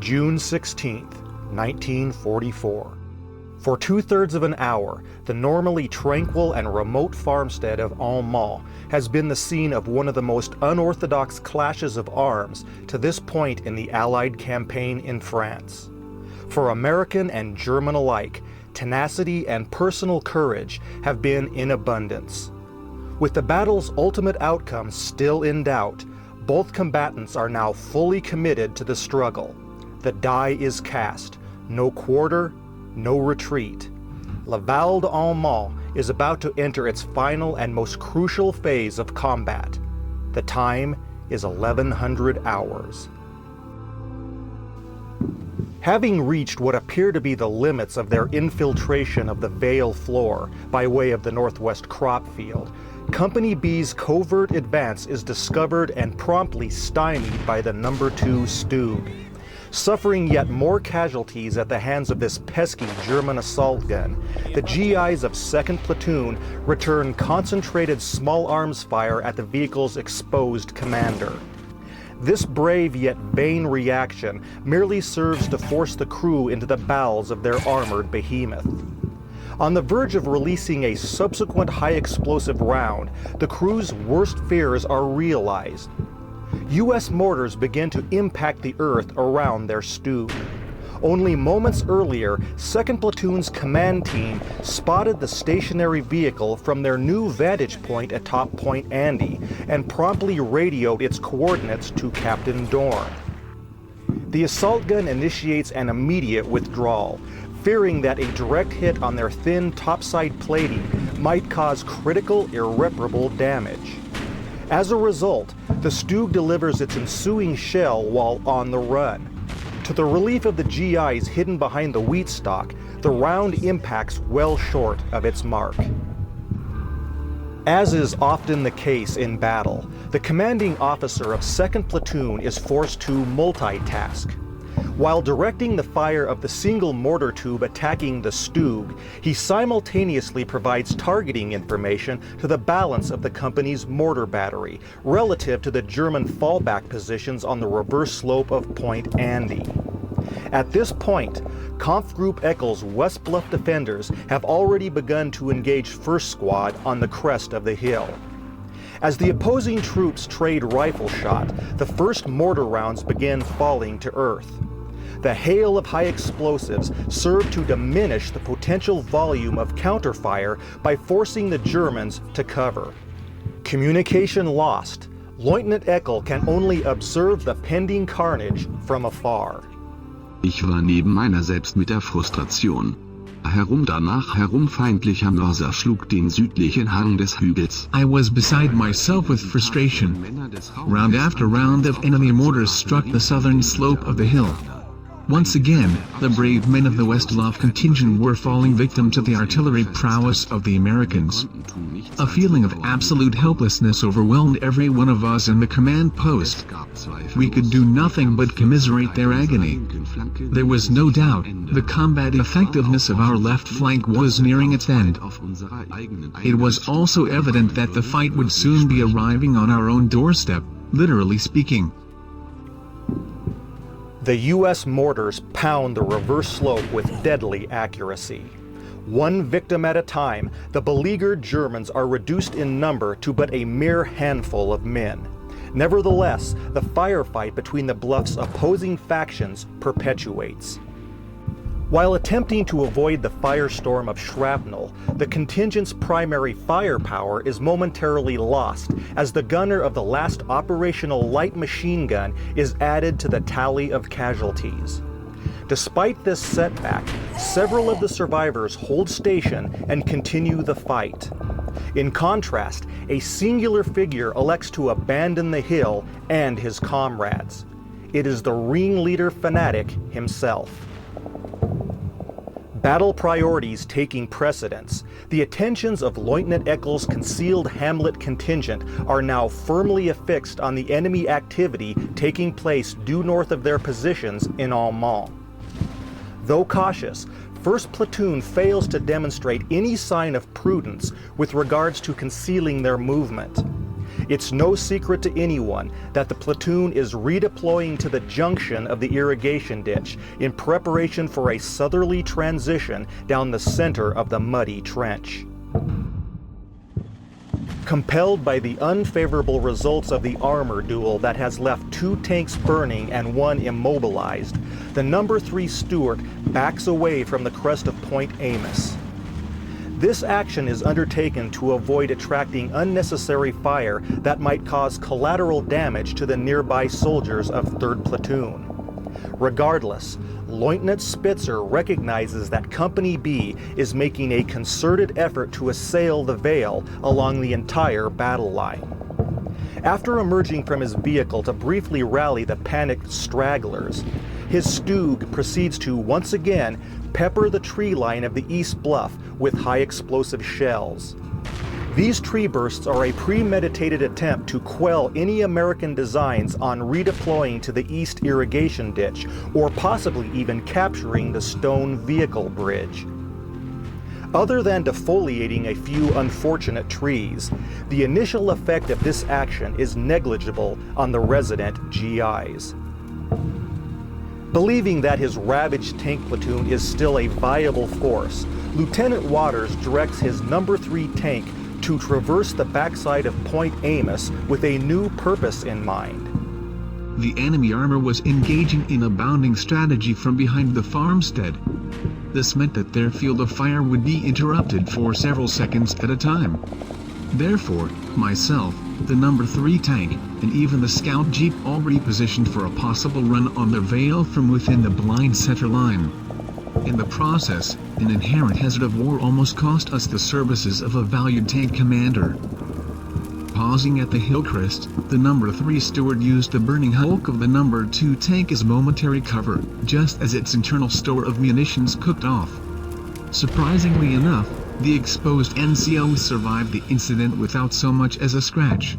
June 16, 1944. For 2/3 of an hour, the normally tranquil and remote farmstead of Albeit has been the scene of one of the most unorthodox clashes of arms to this point in the Allied campaign in France. For American and German alike, tenacity and personal courage have been in abundance. With the battle's ultimate outcome still in doubt, both combatants are now fully committed to the struggle. The die is cast. No quarter, no retreat. La Val d'Alma is about to enter its final and most crucial phase of combat. The time is 1100 hours. Having reached what appear to be the limits of their infiltration of the Vale floor by way of the northwest crop field, Company B's covert advance is discovered and promptly stymied by the No. 2 Stug. Suffering yet more casualties at the hands of this pesky German assault gun, the GIs of 2nd Platoon return concentrated small arms fire at the vehicle's exposed commander. This brave yet vain reaction merely serves to force the crew into the bowels of their armored behemoth. On the verge of releasing a subsequent high-explosive round, the crew's worst fears are realized. U.S. mortars begin to impact the earth around their Stug. Only moments earlier, 2nd Platoon's command team spotted the stationary vehicle from their new vantage point atop Point Andy and promptly radioed its coordinates to Captain Dorn. The assault gun initiates an immediate withdrawal, fearing that a direct hit on their thin topside plating might cause critical, irreparable damage. As a result, the Stug delivers its ensuing shell while on the run. To the relief of the GIs hidden behind the wheat stalk, the round impacts well short of its mark. As is often the case in battle, the commanding officer of 2nd Platoon is forced to multitask. While directing the fire of the single mortar tube attacking the Stug, he simultaneously provides targeting information to the balance of the company's mortar battery relative to the German fallback positions on the reverse slope of Point Andy. At this point, Kampfgruppe Eckel's West Bluff defenders have already begun to engage 1st Squad on the crest of the hill. As the opposing troops trade rifle shot, the first mortar rounds begin falling to earth. The hail of high explosives served to diminish the potential volume of counterfire by forcing the Germans to cover. Communication lost. Lieutenant Eckel can only observe the pending carnage from afar. Ich war neben meiner selbst mit der Frustration. Danach feindlicher Mörser schlug den südlichen Hang des Hügels. I was beside myself with frustration. Round after round of enemy mortars struck the southern slope of the hill. Once again, the brave men of the West Bluff contingent were falling victim to the artillery prowess of the Americans. A feeling of absolute helplessness overwhelmed every one of us in the command post. We could do nothing but commiserate their agony. There was no doubt, the combat effectiveness of our left flank was nearing its end. It was also evident that the fight would soon be arriving on our own doorstep, literally speaking. The U.S. mortars pound the reverse slope with deadly accuracy. One victim at a time, the beleaguered Germans are reduced in number to but a mere handful of men. Nevertheless, the firefight between the bluff's opposing factions perpetuates. While attempting to avoid the firestorm of shrapnel, the contingent's primary firepower is momentarily lost as the gunner of the last operational light machine gun is added to the tally of casualties. Despite this setback, several of the survivors hold station and continue the fight. In contrast, a singular figure elects to abandon the hill and his comrades. It is the ringleader fanatic himself. Battle priorities taking precedence, the attentions of Lieutenant Eckel's concealed Hamlet contingent are now firmly affixed on the enemy activity taking place due north of their positions in Albeit. Though cautious, 1st Platoon fails to demonstrate any sign of prudence with regards to concealing their movement. It's no secret to anyone that the platoon is redeploying to the junction of the irrigation ditch in preparation for a southerly transition down the center of the muddy trench. Compelled by the unfavorable results of the armor duel that has left 2 tanks burning and 1 immobilized, the No. 3 Stuart backs away from the crest of Point Amos. This action is undertaken to avoid attracting unnecessary fire that might cause collateral damage to the nearby soldiers of 3rd Platoon. Regardless, Lieutenant Spitzer recognizes that Company B is making a concerted effort to assail the Vale along the entire battle line. After emerging from his vehicle to briefly rally the panicked stragglers, his Stug proceeds to once again pepper the tree line of the East Bluff with high explosive shells. These tree bursts are a premeditated attempt to quell any American designs on redeploying to the East irrigation ditch, or possibly even capturing the stone vehicle bridge. Other than defoliating a few unfortunate trees, the initial effect of this action is negligible on the resident GIs. Believing that his ravaged tank platoon is still a viable force, Lieutenant Waters directs his No. 3 tank to traverse the backside of Point Amos with a new purpose in mind. The enemy armor was engaging in a bounding strategy from behind the farmstead. This meant that their field of fire would be interrupted for several seconds at a time. Therefore, myself, the No. 3 tank, and even the scout jeep all repositioned for a possible run on the Vale from within the blind center line. In the process, an inherent hazard of war almost cost us the services of a valued tank commander. Pausing at the hill crest, the No. 3 Stuart used the burning hulk of the No. 2 tank as momentary cover, just as its internal store of munitions cooked off. Surprisingly enough, the exposed NCO survived the incident without so much as a scratch.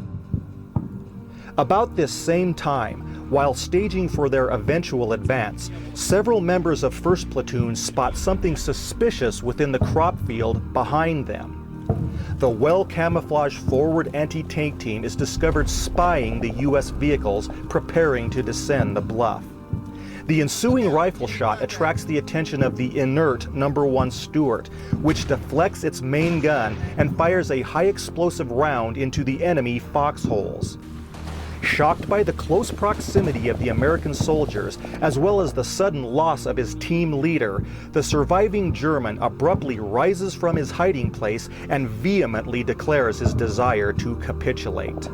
About this same time, while staging for their eventual advance, several members of 1st Platoon spot something suspicious within the crop field behind them. The well-camouflaged forward anti-tank team is discovered spying the U.S. vehicles preparing to descend the bluff. The ensuing rifle shot attracts the attention of the inert No. 1 Stuart, which deflects its main gun and fires a high-explosive round into the enemy foxholes. Shocked by the close proximity of the American soldiers, as well as the sudden loss of his team leader, the surviving German abruptly rises from his hiding place and vehemently declares his desire to capitulate.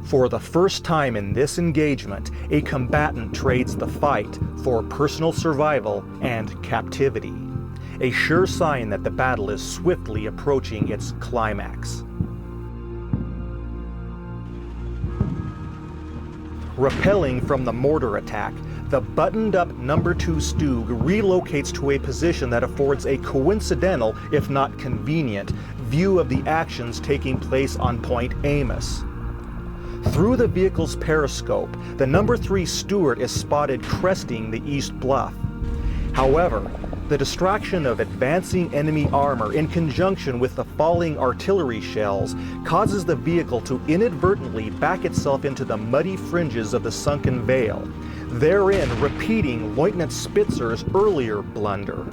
For the first time in this engagement, a combatant trades the fight for personal survival and captivity, a sure sign that the battle is swiftly approaching its climax. Repelling from the mortar attack, the buttoned-up No. 2 Stug relocates to a position that affords a coincidental, if not convenient, view of the actions taking place on Point Amos. Through the vehicle's periscope, the No. 3 Stuart is spotted cresting the East Bluff. However, the distraction of advancing enemy armor in conjunction with the falling artillery shells causes the vehicle to inadvertently back itself into the muddy fringes of the sunken vale, therein repeating Lieutenant Spitzer's earlier blunder.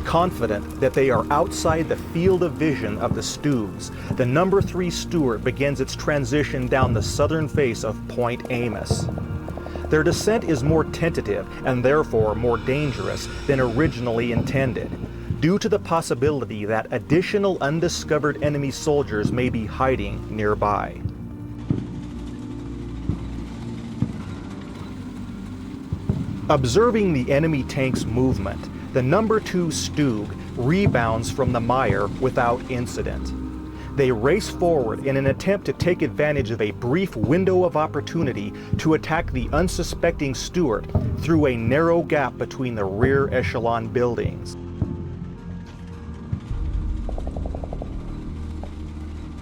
Confident that they are outside the field of vision of the Stugs, the No. 3 Stuart begins its transition down the southern face of Point Amos. Their descent is more tentative and therefore more dangerous than originally intended, due to the possibility that additional undiscovered enemy soldiers may be hiding nearby. Observing the enemy tank's movement, the No. 2 Stug rebounds from the mire without incident. They race forward in an attempt to take advantage of a brief window of opportunity to attack the unsuspecting Stuart through a narrow gap between the rear echelon buildings.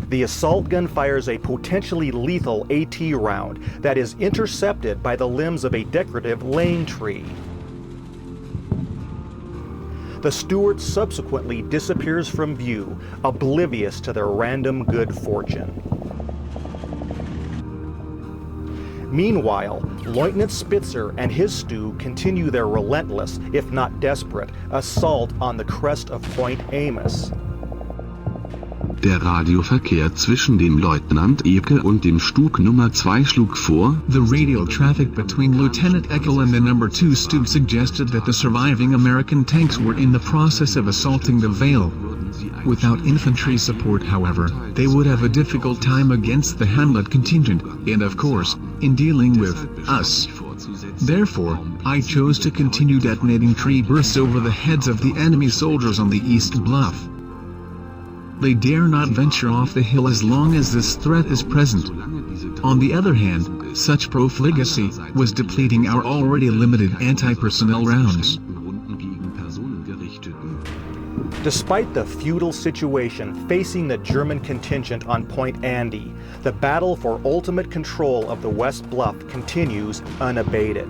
The assault gun fires a potentially lethal AT round that is intercepted by the limbs of a decorative lane tree. The Stuart subsequently disappears from view, oblivious to their random good fortune. Meanwhile, Lieutenant Spitzer and his stew continue their relentless, if not desperate, assault on the crest of Point Amos. Der Radioverkehr zwischen dem Leutnant Ecke und dem Stug Nummer 2 schlug vor. The radio traffic between Lieutenant Eckel and the number 2 Stug suggested that the surviving American tanks were in the process of assaulting the Vale. Without infantry support, however, they would have a difficult time against the Hamlet contingent, and of course, in dealing with us. Therefore, I chose to continue detonating tree bursts over the heads of the enemy soldiers on the east bluff. They dare not venture off the hill as long as this threat is present. On the other hand, such profligacy was depleting our already limited anti-personnel rounds. Despite the feudal situation facing the German contingent on Point Andy, the battle for ultimate control of the West Bluff continues unabated.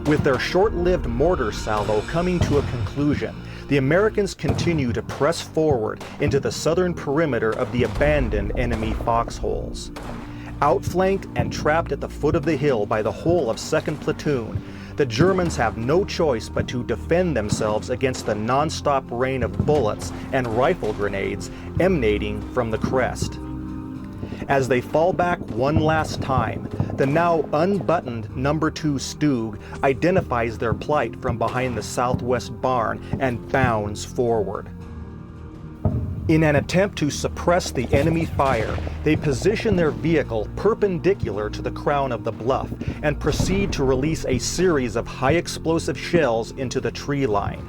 With their short-lived mortar salvo coming to a conclusion, the Americans continue to press forward into the southern perimeter of the abandoned enemy foxholes. Outflanked and trapped at the foot of the hill by the whole of 2nd Platoon, the Germans have no choice but to defend themselves against the non-stop rain of bullets and rifle grenades emanating from the crest. As they fall back one last time, the now unbuttoned number 2 Stug identifies their plight from behind the southwest barn and bounds forward. In an attempt to suppress the enemy fire, they position their vehicle perpendicular to the crown of the bluff and proceed to release a series of high explosive shells into the tree line.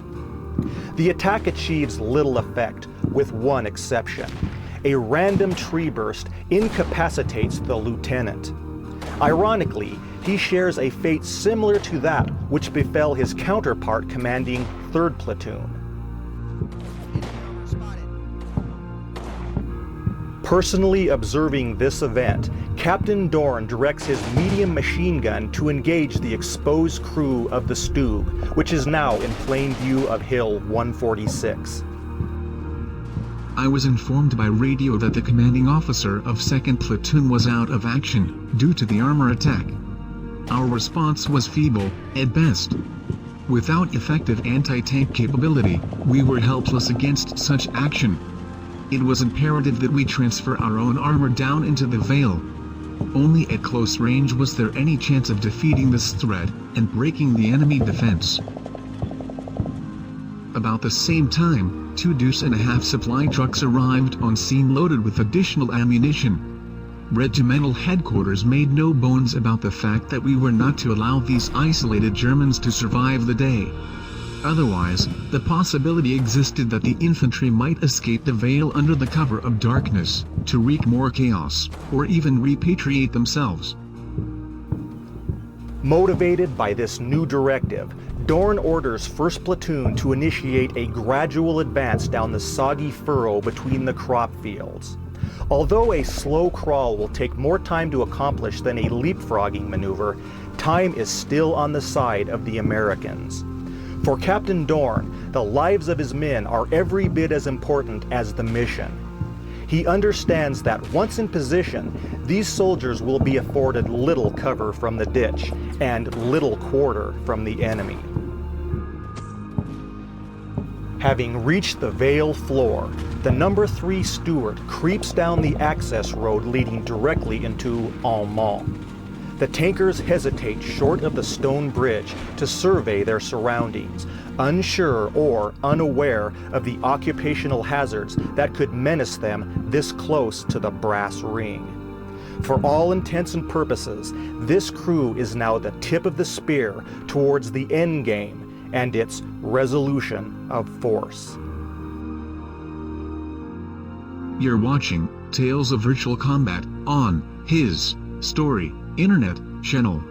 The attack achieves little effect, with one exception. A random tree burst incapacitates the lieutenant. Ironically, he shares a fate similar to that which befell his counterpart commanding 3rd Platoon. Personally observing this event, Captain Dorn directs his medium machine gun to engage the exposed crew of the Stug, which is now in plain view of Hill 146. I was informed by radio that the commanding officer of 2nd Platoon was out of action due to the armor attack. Our response was feeble, at best. Without effective anti-tank capability, we were helpless against such action. It was imperative that we transfer our own armor down into the Vale. Only at close range was there any chance of defeating this threat and breaking the enemy defense. About the same time, 2 deuce-and-a-half supply trucks arrived on scene loaded with additional ammunition. Regimental headquarters made no bones about the fact that we were not to allow these isolated Germans to survive the day. Otherwise, the possibility existed that the infantry might escape the Vale under the cover of darkness, to wreak more chaos, or even repatriate themselves. Motivated by this new directive, Dorn orders 1st Platoon to initiate a gradual advance down the soggy furrow between the crop fields. Although a slow crawl will take more time to accomplish than a leapfrogging maneuver, time is still on the side of the Americans. For Captain Dorn, the lives of his men are every bit as important as the mission. He understands that once in position, these soldiers will be afforded little cover from the ditch and little quarter from the enemy. Having reached the Vale floor, the number 3 Stuart creeps down the access road leading directly into Almont. The tankers hesitate short of the stone bridge to survey their surroundings, unsure or unaware of the occupational hazards that could menace them this close to the brass ring. For all intents and purposes, this crew is now the tip of the spear towards the end game and its resolution of force. You're watching Tales of Virtual Combat on his Story Internet channel.